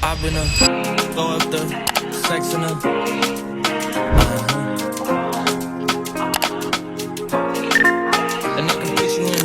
hop in her, throw up the sex in her. And I can put you in.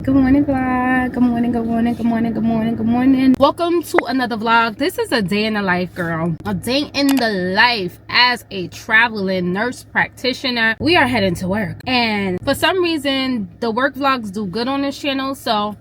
Good morning vlog. Good morning, good morning, good morning, good morning, good morning. Welcome to another vlog. This is a day in the life, girl. A day in the life as a traveling nurse practitioner. We are heading to work, and for some reason the work vlogs do good on this channel, so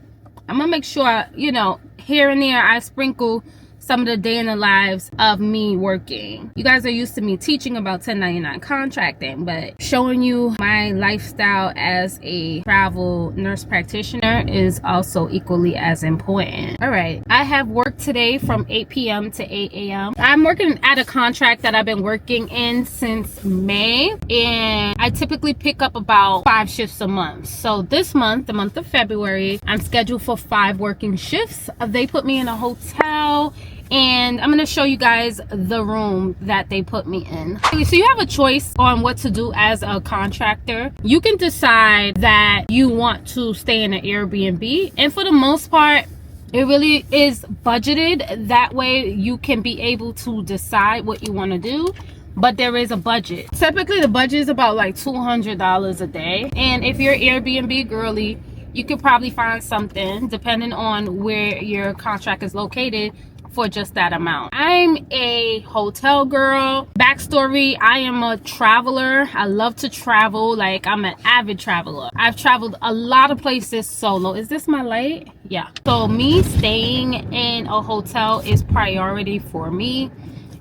I'm gonna make sure, you know, here and there I sprinkle some of the day in the lives of me working. You guys are used to me teaching about 1099 contracting, but showing you my lifestyle as a travel nurse practitioner is also equally as important. All right, I have work today from 8 p.m. to 8 a.m. I'm working at a contract that I've been working in since May, and I typically pick up about 5 shifts a month. So this month, the month of February, I'm scheduled for 5 working shifts. They put me in a hotel, and I'm going to show you guys the room that they put me in. So you have a choice on what to do as a contractor. You can decide that you want to stay in an Airbnb, and for the most part it really is budgeted. That way you can be able to decide what you want to do, but there is a budget. Typically the budget is about like $200 a day, and if you're Airbnb girly, you could probably find something depending on where your contract is located for just that amount. I'm a hotel girl. Backstory, I am a traveler. I love to travel. Like, I'm an avid traveler. I've traveled a lot of places solo. Is this my light? Yeah. So me staying in a hotel is priority for me.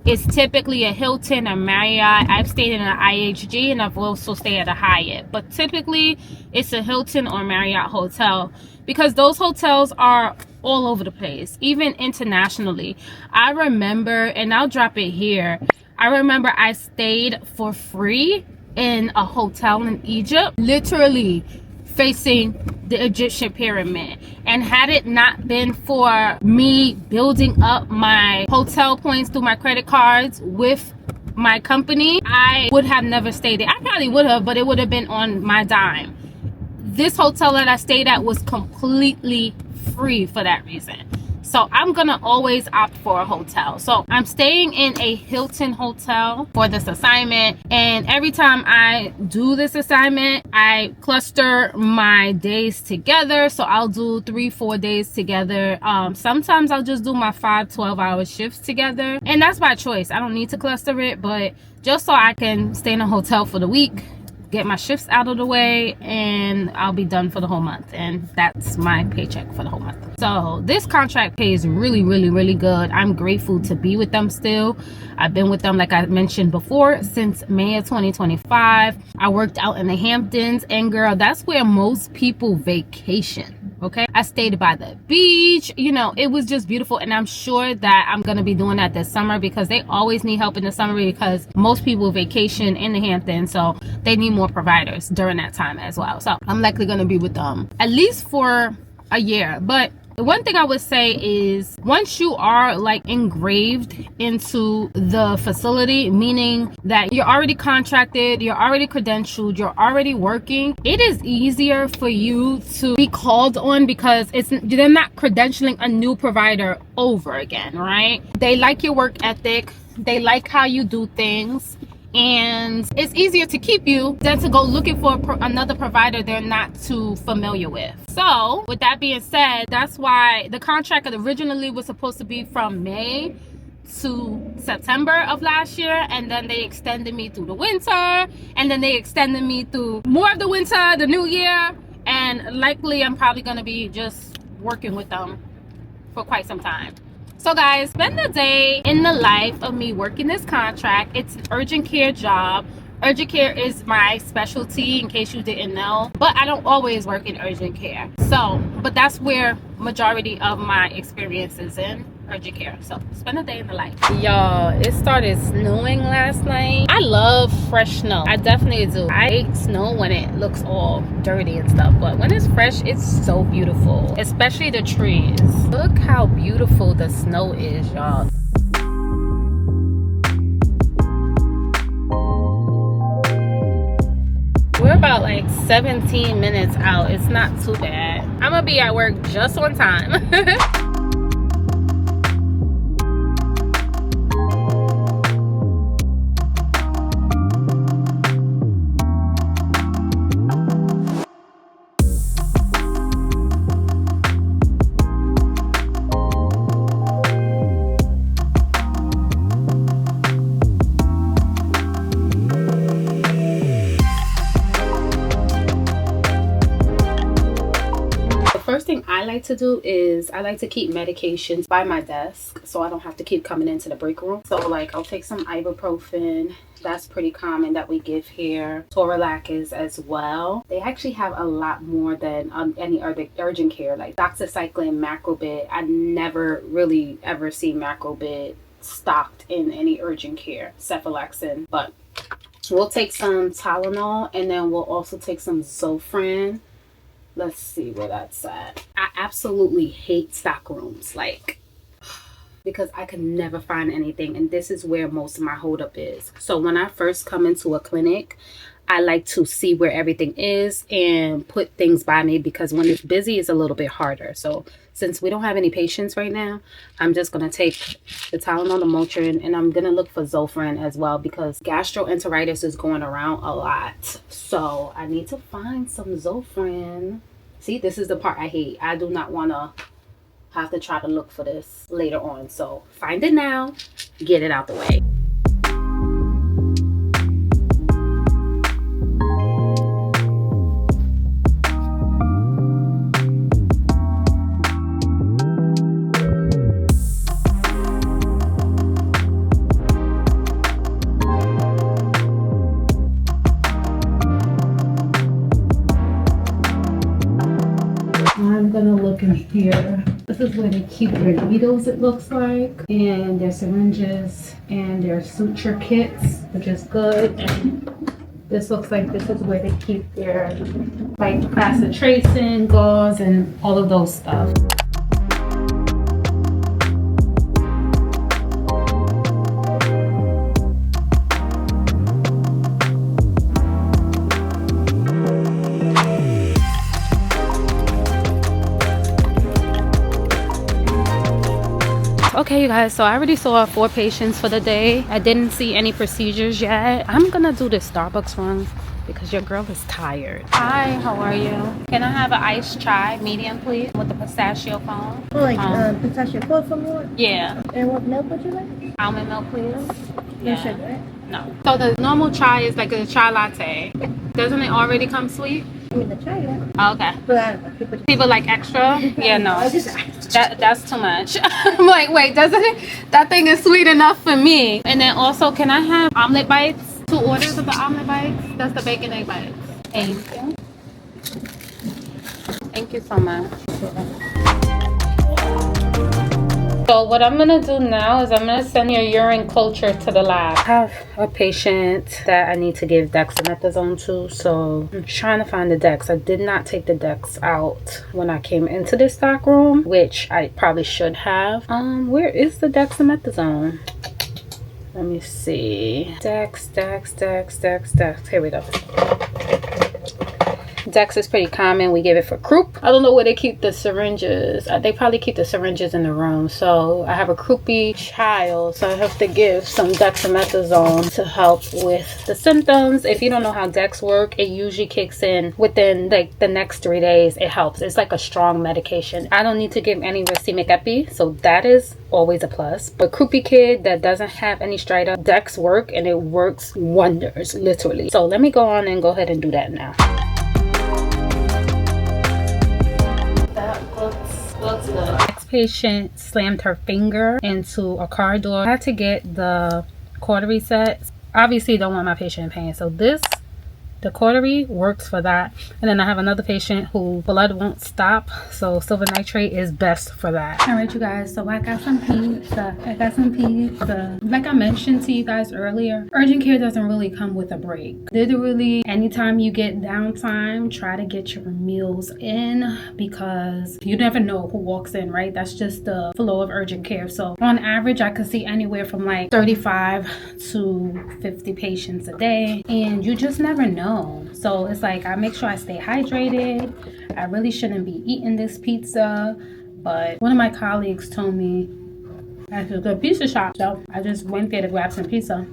It's typically a Hilton, a Marriott. I've stayed in an IHG, and I've also stayed at a Hyatt, but typically it's a Hilton or Marriott hotel because those hotels are all over the place, even internationally. I remember, and I'll drop it here, I remember I stayed for free in a hotel in Egypt, literally facing the Egyptian pyramid. And had it not been for me building up my hotel points through my credit cards with my company, I would have never stayed there. I probably would have, but it would have been on my dime. This hotel that I stayed at was completely free for that reason. So I'm gonna always opt for a hotel. So I'm staying in a Hilton hotel for this assignment, and every time I do this assignment I cluster my days together. So I'll do 3-4 days together. Sometimes I'll just do my 5-12-hour shifts together, and that's by choice. I don't need to cluster it, but just so I can stay in a hotel for the week, get my shifts out of the way, and I'll be done for the whole month, and that's my paycheck for the whole month. So this contract pays really, really, really good. I'm grateful to be with them still. I've been with them, like I mentioned before, since May of 2025. I worked out in the Hamptons, and girl, that's where most people vacation. Okay, I stayed by the beach. You know, it was just beautiful, and I'm sure that I'm gonna be doing that this summer because they always need help in the summer because most people vacation in the Hamptons, so they need more providers during that time as well. So I'm likely gonna be with them at least for a year, but One thing I would say is once you are like engraved into the facility, meaning that you're already contracted, you're already credentialed, you're already working, it is easier for you to be called on because they're not credentialing a new provider over again, right? They like your work ethic, they like how you do things, and it's easier to keep you than to go looking for another provider they're not too familiar with. So with that being said, that's why the contract originally was supposed to be from May to September of last year, and then they extended me through the winter, and then they extended me through more of the winter, the new year, and likely I'm probably going to be just working with them for quite some time. So guys, spend the day in the life of me working this contract. It's an urgent care job. Urgent care is my specialty, in case you didn't know, but I don't always work in urgent care. So, but that's where majority of my experience is in urgent care. So spend a day in the life. Y'all, it started snowing last night. I love fresh snow. I definitely do. I hate snow when it looks all dirty and stuff, but when it's fresh, it's so beautiful, especially the trees. Look how beautiful the snow is, y'all. We're about like 17 minutes out. It's not too bad. I'm gonna be at work just on time. First thing I like to do is I like to keep medications by my desk so I don't have to keep coming into the break room. So like I'll take some ibuprofen. That's pretty common that we give here. Toralac is as well. They actually have a lot more than any other urgent care, like doxycycline, macrobid. I never really ever see macrobid stocked in any urgent care. Cephalexin, but we'll take some Tylenol, and then we'll also take some Zofran. Let's see where that's at. I absolutely hate stock rooms, like, because I can never find anything, and this is where most of my holdup is. So when I first come into a clinic, I like to see where everything is and put things by me, because when it's busy, it's a little bit harder. So since we don't have any patients right now, I'm just going to take the Tylenol, the Motrin, and I'm going to look for Zofran as well, because gastroenteritis is going around a lot. So I need to find some Zofran. See, this is the part I hate. I do not want to have to try to look for this later on. So find it now, get it out the way. I'm gonna look in here. This is where they keep their needles, it looks like, and their syringes and their suture kits, which is good. And this looks like this is where they keep their like plastic tracing, gauze, and all of those stuff. Okay, you guys, so I already saw 4 patients for the day. I didn't see any procedures yet. I'm gonna do the Starbucks run because your girl is tired. Hi, how are you? Can I have an iced chai, medium, please, with the pistachio foam? Oh, like pistachio foam from you? Yeah. And what milk would you like? Almond milk, please. No sugar, right? No. So the normal chai is like a chai latte. Doesn't it already come sweet? I mean, the chai, yeah. Oh, okay. But I don't know. People like extra? Yeah, no. I just That's too much. I'm like, wait, doesn't it? That thing is sweet enough for me. And then also, can I have omelet bites? 2 orders of the omelet bites. That's the bacon egg bites. Thank you. Thank you so much. So So what I'm gonna do now is I'm gonna send your urine culture to the lab. I have a patient that I need to give dexamethasone to, so I'm trying to find the dex. I did not take the dex out when I came into this stock room, which I probably should have. Where is the dexamethasone? Let me see. Dex. Here we go. Dex is pretty common. We give it for croup. I don't know where they keep the syringes. They probably keep the syringes in the room. So I have a croupy child, so I have to give some dexamethasone to help with the symptoms. If you don't know how Dex work, it usually kicks in within like the next 3 days. It helps. It's like a strong medication. I don't need to give any racemic epi, so that is always a plus. But croupy kid that doesn't have any stridor, Dex work, and it works wonders, literally. So let me go on and go ahead and do that now. Looks good. Next patient slammed her finger into a car door. I had to get the cautery set. Obviously don't want my patient in pain, so the cautery works for that. And then I have another patient who blood won't stop, so silver nitrate is best for that. All right, you guys, so I got some pizza. Like I mentioned to you guys earlier, urgent care doesn't really come with a break. Literally, anytime you get downtime, try to get your meals in, because you never know who walks in, right? That's just the flow of urgent care. So on average, I could see anywhere from like 35 to 50 patients a day, and you just never know. So it's like I make sure I stay hydrated. I really shouldn't be eating this pizza, but one of my colleagues told me I should go to a pizza shop, so I just went there to grab some pizza.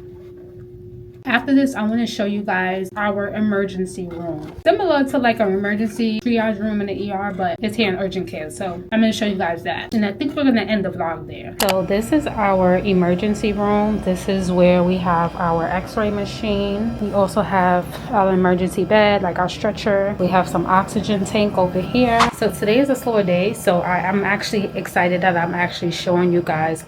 After this, I want to show you guys our emergency room. Similar to like an emergency triage room in the ER, but it's here in urgent care. So I'm going to show you guys that. And I think we're going to end the vlog there. So this is our emergency room. This is where we have our x-ray machine. We also have our emergency bed, like our stretcher. We have some oxygen tank over here. So today is a slower day. So I'm actually excited that I'm actually showing you guys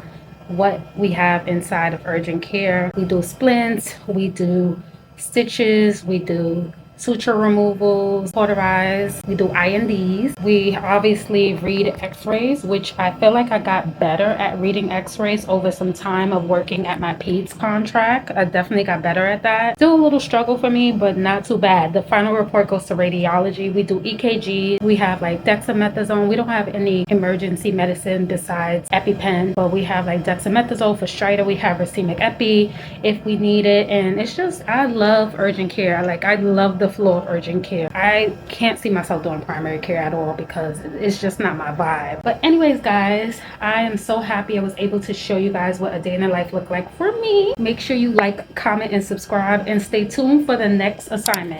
what we have inside of urgent care. We do splints, we do stitches, we do suture removals, cauterize, we do INDs. We obviously read x-rays, which I feel like I got better at reading x-rays over some time of working at my peds contract. I definitely got better at that. Still a little struggle for me, but not too bad. The final report goes to radiology. We do EKG. We have like dexamethasone. We don't have any emergency medicine besides EpiPen, but we have like dexamethasone for stridor. We have racemic epi if we need it. And it's just, I love urgent care. I love the floor of urgent care. I can't see myself doing primary care at all because it's just not my vibe. But anyways, guys, I am so happy I was able to show you guys what a day in the life looked like for me. Make sure you like, comment, and subscribe, and stay tuned for the next assignment.